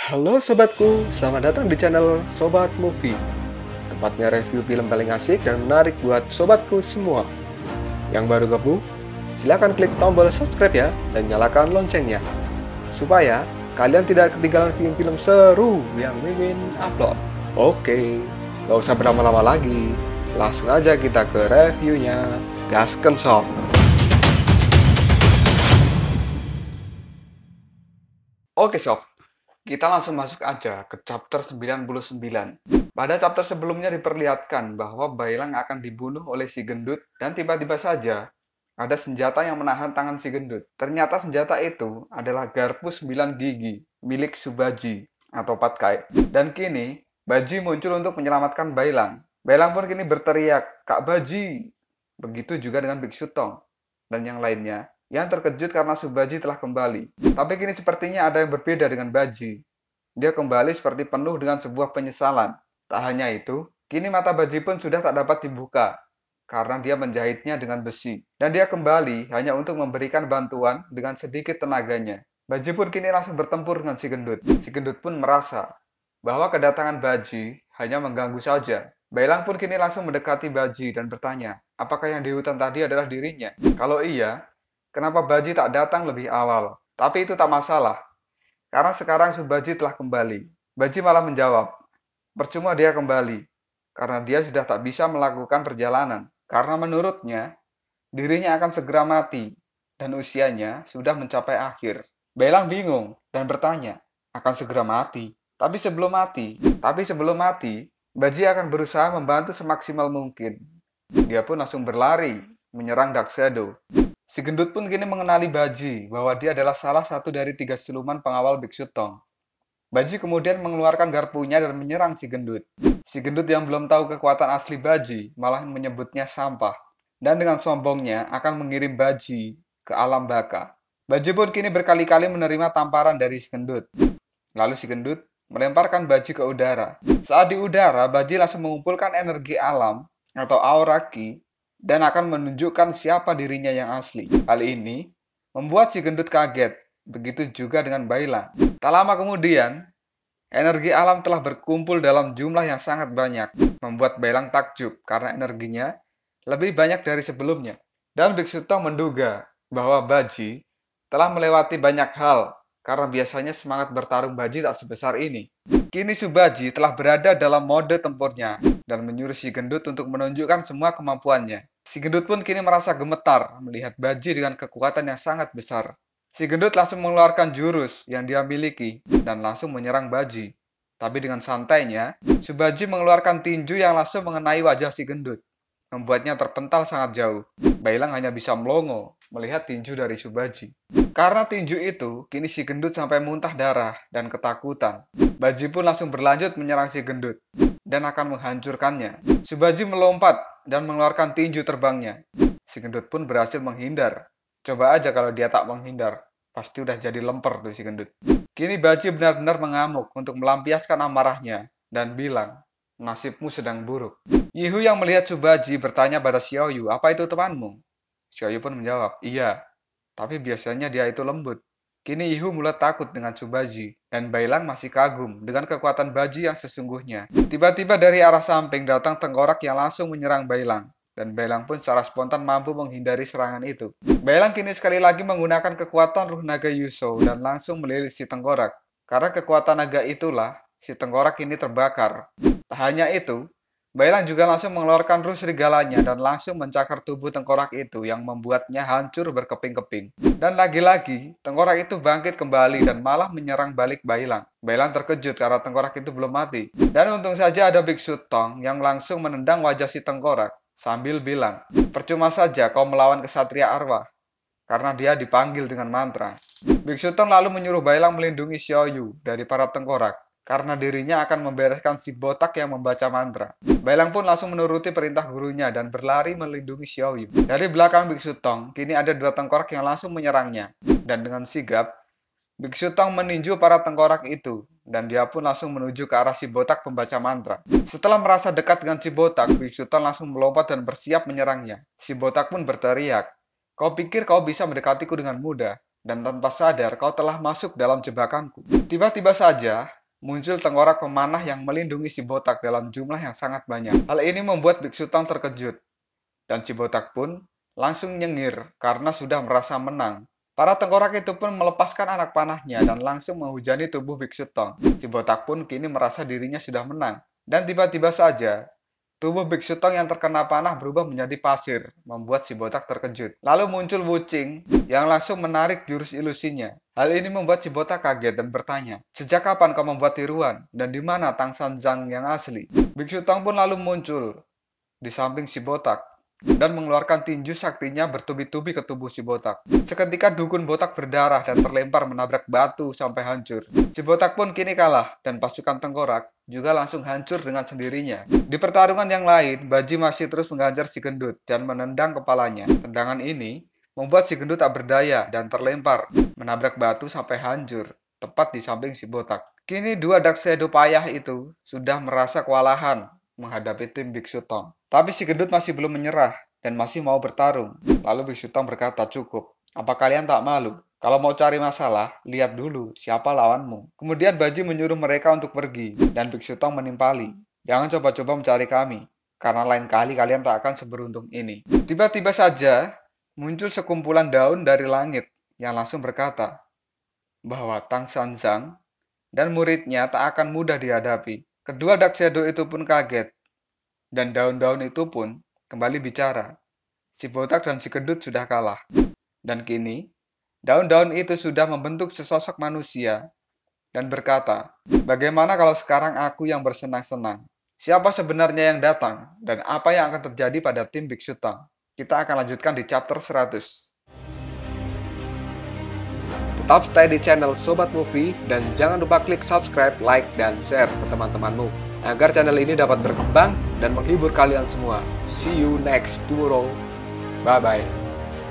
Halo sobatku, selamat datang di channel Sobat Movie. Tempatnya review film paling asik dan menarik buat sobatku semua. Yang baru gabung, silahkan klik tombol subscribe ya dan nyalakan loncengnya. Supaya kalian tidak ketinggalan film-film seru yang Mimin upload. Oke, gak usah berlama-lama lagi. Langsung aja kita ke reviewnya. Gasken sob. Oke sob, kita langsung masuk aja ke chapter 99. Pada chapter sebelumnya diperlihatkan bahwa Bailang akan dibunuh oleh si gendut dan tiba-tiba saja ada senjata yang menahan tangan si gendut. Ternyata senjata itu adalah garpu 9 gigi milik Subaji atau Patkai. Dan kini Baji muncul untuk menyelamatkan Bailang. Bailang pun kini berteriak, "Kak Baji!" Begitu juga dengan Biksu Tong dan yang lainnya yang terkejut karena Subaji telah kembali. Tapi kini sepertinya ada yang berbeda dengan Baji. Dia kembali seperti penuh dengan sebuah penyesalan. Tak hanya itu, kini mata Baji pun sudah tak dapat dibuka karena dia menjahitnya dengan besi. Dan dia kembali hanya untuk memberikan bantuan dengan sedikit tenaganya. Baji pun kini langsung bertempur dengan si gendut. Si gendut pun merasa bahwa kedatangan Baji hanya mengganggu saja. Bailang pun kini langsung mendekati Baji dan bertanya, apakah yang di hutan tadi adalah dirinya? Kalau iya, kenapa Baji tak datang lebih awal? Tapi itu tak masalah, karena sekarang Subaji telah kembali. Baji malah menjawab, percuma dia kembali, karena dia sudah tak bisa melakukan perjalanan. Karena menurutnya, dirinya akan segera mati, dan usianya sudah mencapai akhir. Bailang bingung dan bertanya, akan segera mati? Tapi sebelum mati, Baji akan berusaha membantu semaksimal mungkin. Dia pun langsung berlari, menyerang Dark Shadow. Si gendut pun kini mengenali Baji bahwa dia adalah salah satu dari 3 siluman pengawal Biksu Tong. Baji kemudian mengeluarkan garpunya dan menyerang si gendut. Si gendut yang belum tahu kekuatan asli Baji malah menyebutnya sampah. Dan dengan sombongnya akan mengirim Baji ke alam baka. Baji pun kini berkali-kali menerima tamparan dari si gendut. Lalu si gendut melemparkan Baji ke udara. Saat di udara, Baji langsung mengumpulkan energi alam atau aura ki dan akan menunjukkan siapa dirinya yang asli. Hal ini membuat si gendut kaget, begitu juga dengan Bailang. Tak lama kemudian, energi alam telah berkumpul dalam jumlah yang sangat banyak, membuat Bailang takjub karena energinya lebih banyak dari sebelumnya. Dan Biksu Tong menduga bahwa Baji telah melewati banyak hal, karena biasanya semangat bertarung Baji tak sebesar ini. Kini Subaji telah berada dalam mode tempurnya dan menyuruh si gendut untuk menunjukkan semua kemampuannya. Si gendut pun kini merasa gemetar melihat Baji dengan kekuatan yang sangat besar. Si gendut langsung mengeluarkan jurus yang dia miliki dan langsung menyerang Baji. Tapi dengan santainya, Subaji mengeluarkan tinju yang langsung mengenai wajah si gendut, membuatnya terpental sangat jauh. Bailang hanya bisa melongo melihat tinju dari Subaji. Karena tinju itu, kini si gendut sampai muntah darah dan ketakutan. Baji pun langsung berlanjut menyerang si gendut dan akan menghancurkannya. Subaji melompat dan mengeluarkan tinju terbangnya. Si gendut pun berhasil menghindar. Coba aja kalau dia tak menghindar, pasti udah jadi lemper tuh si gendut. Kini Baji benar-benar mengamuk untuk melampiaskan amarahnya dan bilang, nasibmu sedang buruk. Yihu yang melihat Subaji bertanya pada Xiaoyu, apa itu temanmu? Xiaoyu pun menjawab, iya. Tapi biasanya dia itu lembut. Kini Yihu mulai takut dengan Subaji, dan Bailang masih kagum dengan kekuatan Baji yang sesungguhnya. Tiba-tiba dari arah samping datang tengkorak yang langsung menyerang Bailang, dan Bailang pun secara spontan mampu menghindari serangan itu. Bailang kini sekali lagi menggunakan kekuatan ruh naga Yusou dan langsung melilit si tengkorak. Karena kekuatan naga itulah, si tengkorak ini terbakar. Tak hanya itu, Bailang juga langsung mengeluarkan ruh serigalanya dan langsung mencakar tubuh tengkorak itu yang membuatnya hancur berkeping-keping. Dan lagi-lagi, tengkorak itu bangkit kembali dan malah menyerang balik Bailang. Bailang terkejut karena tengkorak itu belum mati. Dan untung saja ada Biksu Tong yang langsung menendang wajah si tengkorak sambil bilang, percuma saja kau melawan kesatria arwah, karena dia dipanggil dengan mantra. Biksu Tong lalu menyuruh Bailang melindungi Xiaoyu dari para tengkorak, karena dirinya akan membereskan si botak yang membaca mantra. Bailang pun langsung menuruti perintah gurunya dan berlari melindungi Xiaoyu. Dari belakang Biksu Tong, kini ada 2 tengkorak yang langsung menyerangnya. Dan dengan sigap, Biksu Tong meninju para tengkorak itu, dan dia pun langsung menuju ke arah si botak pembaca mantra. Setelah merasa dekat dengan si botak, Biksu Tong langsung melompat dan bersiap menyerangnya. Si botak pun berteriak, kau pikir kau bisa mendekatiku dengan mudah? Dan tanpa sadar kau telah masuk dalam jebakanku. Tiba-tiba saja, muncul tengkorak pemanah yang melindungi si botak dalam jumlah yang sangat banyak. Hal ini membuat Biksu Tong terkejut, dan si botak pun langsung nyengir karena sudah merasa menang. Para tengkorak itu pun melepaskan anak panahnya dan langsung menghujani tubuh Biksu Tong. Si botak pun kini merasa dirinya sudah menang. Dan tiba-tiba saja, tubuh Biksu Tong yang terkena panah berubah menjadi pasir, membuat si botak terkejut. Lalu muncul Wuching yang langsung menarik jurus ilusinya. Hal ini membuat si botak kaget dan bertanya, "Sejak kapan kau membuat tiruan? Dan di mana Tang San Zhang yang asli?" Biksu Tong pun lalu muncul di samping si botak dan mengeluarkan tinju saktinya bertubi-tubi ke tubuh si botak. Seketika dukun botak berdarah dan terlempar menabrak batu sampai hancur. Si botak pun kini kalah dan pasukan tengkorak juga langsung hancur dengan sendirinya. Di pertarungan yang lain, Baji masih terus menghajar si gendut dan menendang kepalanya. Tendangan ini membuat si gendut tak berdaya dan terlempar menabrak batu sampai hancur, tepat di samping si botak. Kini dua Dakshedo payah itu sudah merasa kewalahan menghadapi tim Biksu Tong. Tapi si gendut masih belum menyerah dan masih mau bertarung. Lalu Biksu Tong berkata, "Cukup, apa kalian tak malu? Kalau mau cari masalah, lihat dulu siapa lawanmu." Kemudian Baji menyuruh mereka untuk pergi dan Biksu Tong menimpali, "Jangan coba-coba mencari kami, karena lain kali kalian tak akan seberuntung ini." Tiba-tiba saja muncul sekumpulan daun dari langit yang langsung berkata bahwa Tang San Zhang dan muridnya tak akan mudah dihadapi. Kedua Dakshedo itu pun kaget, dan daun-daun itu pun kembali bicara. Si botak dan si gendut sudah kalah. Dan kini, daun-daun itu sudah membentuk sesosok manusia dan berkata, "Bagaimana kalau sekarang aku yang bersenang-senang? Siapa sebenarnya yang datang dan apa yang akan terjadi pada tim Biksu Tong?" Kita akan lanjutkan di chapter 100. Tetap stay di channel Sobat Movie dan jangan lupa klik subscribe, like, dan share ke teman-temanmu agar channel ini dapat berkembang dan menghibur kalian semua. See you next tomorrow. Bye-bye.